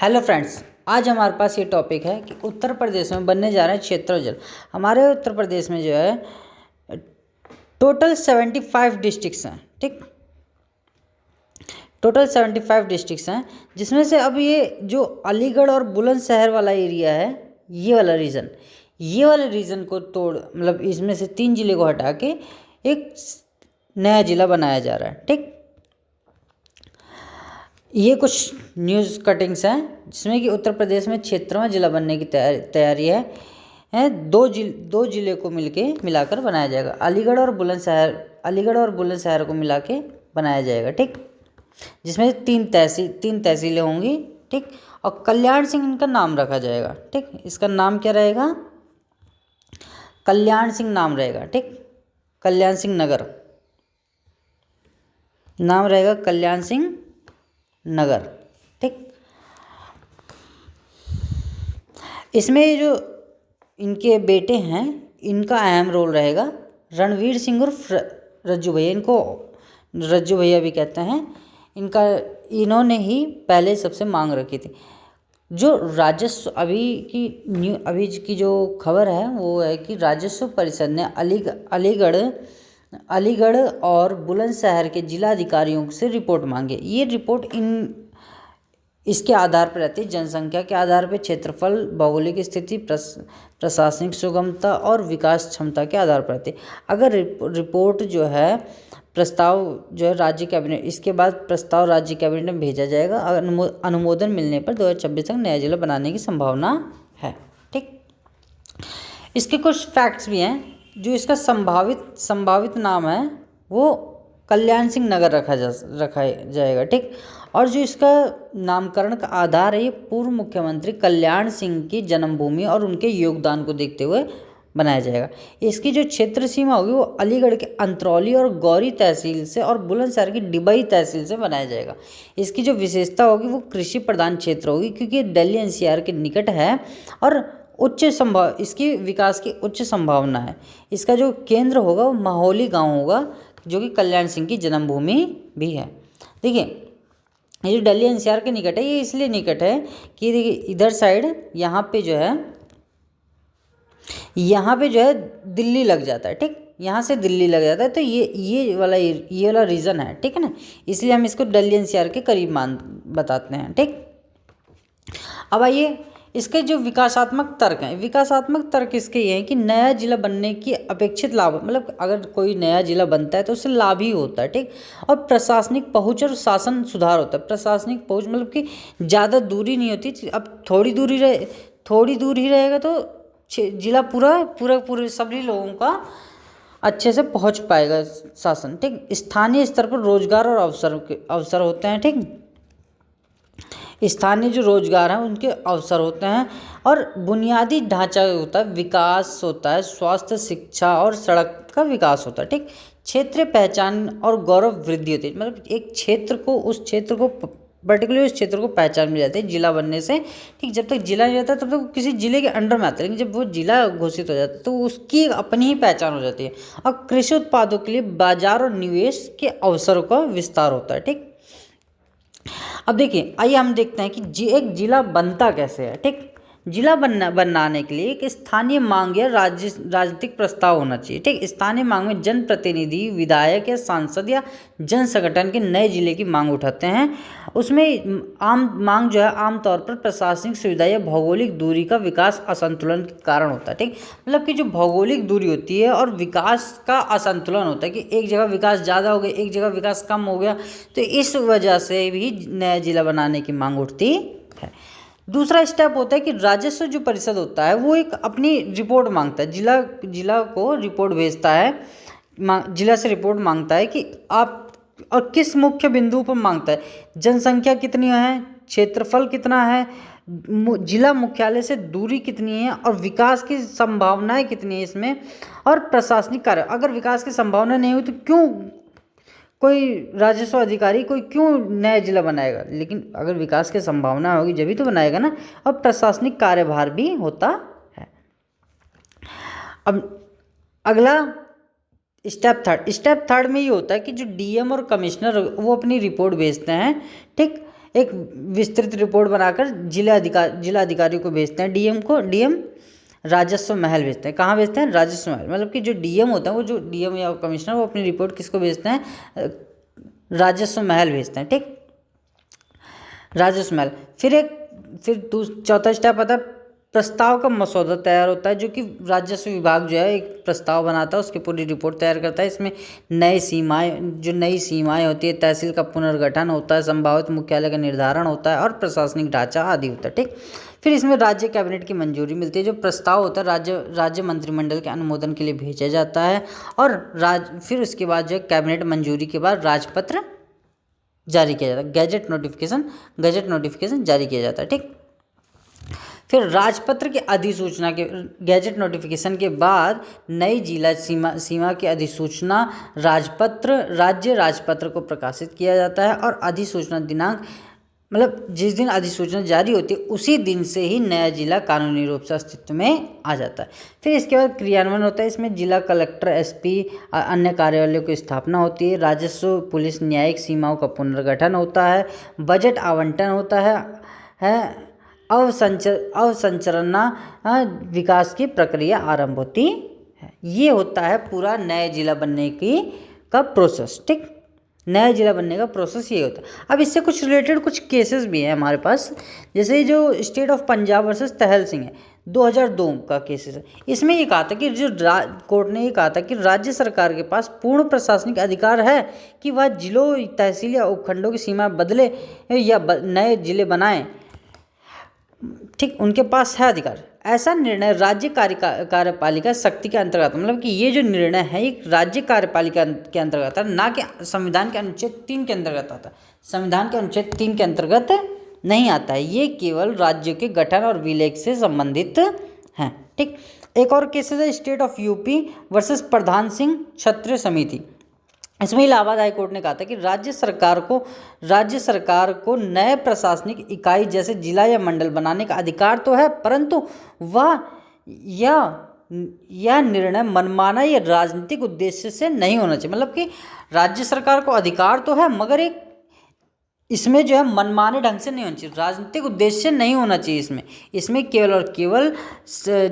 Hello friends, आज हमारे पास ये टॉपिक है कि उत्तर प्रदेश में बनने जा रहे हैं क्षेत्रीय जल। हमारे उत्तर प्रदेश में जो है टोटल 75 डिस्ट्रिक्ट्स हैं। ठीक, टोटल 75 डिस्ट्रिक्ट्स हैं, जिसमें से अब ये जो अलीगढ़ और बुलंदशहर वाला एरिया है, ये वाले रीजन को तोड़ मतलब इसमें से 3 जिले को हटा के एक नया जिला बनाया जा रहा है। ठीक, ये कुछ न्यूज़ कटिंग्स हैं जिसमें कि उत्तर प्रदेश में क्षेत्रवा जिला बनने की तैयारी है। दो जिले को मिलाकर बनाया जाएगा। अलीगढ़ और बुलंदशहर को मिला के बनाया जाएगा। ठीक, जिसमें तीन तहसीलें होंगी। ठीक, और कल्याण सिंह इनका नाम रखा जाएगा। ठीक, इसका नाम क्या रहेगा? कल्याण सिंह नाम रहेगा। ठीक, कल्याण सिंह नगर नाम रहेगा, कल्याण सिंह नगर। ठीक, इसमें जो इनके बेटे हैं, इनका अहम रोल रहेगा। रणवीर सिंह उर्फ रज्जू भैया, इनको रज्जू भैया भी कहते हैं। इन्होंने ही पहले सबसे मांग रखी थी। जो राजस्व अभी की जो खबर है वो है कि राजस्व परिषद ने अलीगढ़ और बुलंदशहर के जिलाधिकारियों से रिपोर्ट मांगी। ये रिपोर्ट इसके आधार पर रहती है, जनसंख्या के आधार पर, क्षेत्रफल, भौगोलिक स्थिति, प्रशासनिक सुगमता और विकास क्षमता के आधार पर रहती है। अगर रिपोर्ट जो है प्रस्ताव जो है राज्य कैबिनेट, इसके बाद प्रस्ताव राज्य कैबिनेट में भेजा जाएगा। अनुमोदन मिलने पर 2026 तक नया जिला बनाने की संभावना है। ठीक, इसके कुछ फैक्ट्स भी हैं। जो इसका संभावित नाम है वो कल्याण सिंह नगर रखा जाएगा। ठीक, और जो इसका नामकरण का आधार है, ये पूर्व मुख्यमंत्री कल्याण सिंह की जन्मभूमि और उनके योगदान को देखते हुए बनाया जाएगा। इसकी जो क्षेत्र सीमा होगी वो अलीगढ़ के अंतरौली और गौरी तहसील से और बुलंदशहर की डिबई तहसील से बनाया जाएगा। इसकी जो विशेषता होगी वो कृषि प्रधान क्षेत्र होगी, क्योंकि ये दिल्ली एनसीआर के निकट है और इसकी विकास की उच्च संभावना है। इसका जो केंद्र होगा वो माहौली गांव होगा, जो कि कल्याण सिंह की जन्मभूमि भी है। देखिए, ये जो दिल्ली एनसीआर के निकट है, ये इसलिए निकट है कि देखिए इधर साइड यहाँ पे जो है दिल्ली लग जाता है। ठीक, यहाँ से दिल्ली लग जाता है, तो ये वाला रीज़न है। ठीक है ना, इसलिए हम इसको दिल्ली एनसीआर के करीब बताते हैं। ठीक, अब आइए इसके जो विकासात्मक तर्क इसके ये हैं कि नया जिला बनने की अपेक्षित लाभ, मतलब अगर कोई नया जिला बनता है तो उससे लाभ ही होता है। ठीक, और प्रशासनिक पहुंच और शासन सुधार होता है। प्रशासनिक पहुंच मतलब कि ज़्यादा दूरी नहीं होती। अब थोड़ी दूर ही रहेगा तो जिला पूरे सभी लोगों का अच्छे से पहुंच पाएगा शासन। ठीक, स्थानीय स्तर पर रोजगार और अवसर होते हैं। ठीक, स्थानीय जो रोजगार हैं उनके अवसर होते हैं और बुनियादी ढांचा होता है, विकास होता है, स्वास्थ्य, शिक्षा और सड़क का विकास होता है। ठीक, क्षेत्रीय पहचान और गौरव वृद्धि होती है। मतलब एक क्षेत्र को पर्टिकुलर उस क्षेत्र को पहचान मिल जाती है जिला बनने से। ठीक, जब तक जिला नहीं रहता तब तक किसी जिले के अंडर में आता है, लेकिन जब वो जिला घोषित हो जाता है तो उसकी अपनी ही पहचान हो जाती है। और कृषि उत्पादों के लिए बाजार और निवेश के अवसरों का विस्तार होता है। ठीक, अब देखिए, आइए हम देखते हैं कि एक जिला बनता कैसे है। ठीक, जिला बनाने के लिए एक स्थानीय मांग या राजनीतिक प्रस्ताव होना चाहिए। ठीक, स्थानीय मांग में जनप्रतिनिधि, विधायक या सांसद या जन संगठन के नए जिले की मांग उठाते हैं। उसमें मांग जो है आमतौर पर प्रशासनिक सुविधा या भौगोलिक दूरी का विकास असंतुलन के कारण होता है। ठीक, मतलब कि जो भौगोलिक दूरी होती है और विकास का असंतुलन होता है कि एक जगह विकास ज़्यादा हो गया, एक जगह विकास कम हो गया, तो इस वजह से भी नया जिला बनाने की मांग उठती है। दूसरा स्टेप होता है कि राजस्व जो परिषद होता है वो एक अपनी रिपोर्ट मांगता है। जिला को रिपोर्ट भेजता है, जिला से रिपोर्ट मांगता है कि आप, और किस मुख्य बिंदु पर मांगता है, जनसंख्या कितनी है, क्षेत्रफल कितना है, जिला मुख्यालय से दूरी कितनी है और विकास की संभावनाएं कितनी है इसमें, और प्रशासनिक कार्य। अगर विकास की संभावना नहीं हुई तो क्यों कोई राजस्व अधिकारी क्यों नया जिला बनाएगा, लेकिन अगर विकास की संभावना होगी जब भी तो बनाएगा ना। और प्रशासनिक कार्यभार भी होता है। अब अगला स्टेप थर्ड में ये होता है कि जो डीएम और कमिश्नर वो अपनी रिपोर्ट भेजते हैं। ठीक, एक विस्तृत रिपोर्ट बनाकर जिला अधिकारियों को भेजते हैं, डीएम राजस्व महल भेजते हैं। कहाँ भेजते हैं? राजस्व महल। मतलब कि जो डीएम होता है, वो जो डीएम या कमिश्नर, वो अपनी रिपोर्ट किसको भेजते हैं? राजस्व महल भेजते हैं, ठीक, राजस्व महल। फिर चौथा स्टेप आता है, प्रस्ताव का मसौदा तैयार होता है, जो कि राजस्व विभाग जो है एक प्रस्ताव बनाता है, उसकी पूरी रिपोर्ट तैयार करता है। इसमें नई सीमाएं होती है, तहसील का पुनर्गठन होता है, संभावित मुख्यालय का निर्धारण होता है और प्रशासनिक ढांचा आदि होता है, ठीक। फिर इसमें राज्य कैबिनेट की मंजूरी मिलती है। जो प्रस्ताव होता है राज्य मंत्रिमंडल के अनुमोदन के लिए भेजा जाता है, और फिर उसके बाद जो है कैबिनेट मंजूरी के बाद राजपत्र जारी किया जाता है, गैजेट नोटिफिकेशन जारी किया जाता है, ठीक। फिर राजपत्र की अधिसूचना के गैजेट नोटिफिकेशन के बाद नई जिला सीमा की अधिसूचना राज्य राजपत्र को प्रकाशित किया जाता है, और अधिसूचना दिनांक मतलब जिस दिन अधिसूचना जारी होती है उसी दिन से ही नया जिला कानूनी रूप से अस्तित्व में आ जाता है। फिर इसके बाद क्रियान्वयन होता है। इसमें जिला कलेक्टर, एसपी, अन्य कार्यालयों की स्थापना होती है, राजस्व, पुलिस, न्यायिक सीमाओं का पुनर्गठन होता है, बजट आवंटन होता है अवसंरचना विकास की प्रक्रिया आरंभ होती है। ये होता है पूरा नए जिला बनने का प्रोसेस, ठीक। नया जिला बनने का प्रोसेस ये होता है। अब इससे कुछ रिलेटेड कुछ केसेस भी हैं हमारे पास, जैसे जो state of Punjab versus Tahal Singh है, 2002 का केसेस है। इसमें ये कहा था कि कोर्ट ने ये कहा था कि राज्य सरकार के पास पूर्ण प्रशासनिक अधिकार है कि वह जिलों, तहसील या उपखंडों की सीमा बदले या नए जिले बनाए, ठीक, उनके पास है अधिकार। ऐसा निर्णय राज्य कार्यपालिका शक्ति के अंतर्गत, मतलब कि ये जो निर्णय है एक राज्य कार्यपालिका के अंतर्गत है, ना कि संविधान के अनुच्छेद 3 के अंतर्गत आता है। संविधान के अनुच्छेद 3 के अंतर्गत नहीं आता है, ये केवल राज्यों के गठन और विलय से संबंधित है, ठीक। एक और केस है स्टेट ऑफ यूपी वर्सेस प्रधान सिंह क्षत्रिय समिति। इसमें इलाहाबाद हाई कोर्ट ने कहा था कि राज्य सरकार को नए प्रशासनिक इकाई जैसे जिला या मंडल बनाने का अधिकार तो है, परंतु वह यह निर्णय मनमाना या राजनीतिक उद्देश्य से नहीं होना चाहिए। मतलब कि राज्य सरकार को अधिकार तो है, मगर इसमें जो है मनमाने ढंग से नहीं होना चाहिए, राजनीतिक उद्देश्य नहीं होना चाहिए। इसमें केवल और केवल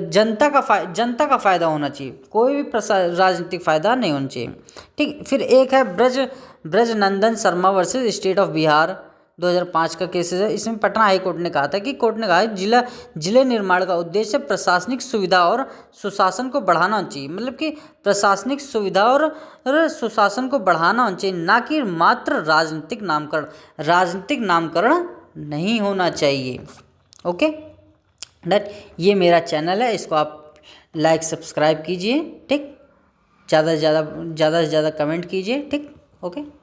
जनता का फ़ायदा होना चाहिए, कोई भी राजनीतिक फ़ायदा नहीं होना चाहिए, ठीक। फिर एक है Braj Nandan Sharma versus state of Bihar, 2005 का केस है। इसमें पटना हाई कोर्ट ने कहा था कि जिले निर्माण का उद्देश्य प्रशासनिक सुविधा और सुशासन को बढ़ाना चाहिए। मतलब कि प्रशासनिक सुविधा और सुशासन को बढ़ाना होना चाहिए, ना कि मात्र राजनीतिक नामकरण नहीं होना चाहिए। ओके, ये मेरा चैनल है, इसको आप लाइक सब्सक्राइब कीजिए, ठीक। ज़्यादा से ज़्यादा कमेंट कीजिए, ठीक। ओके।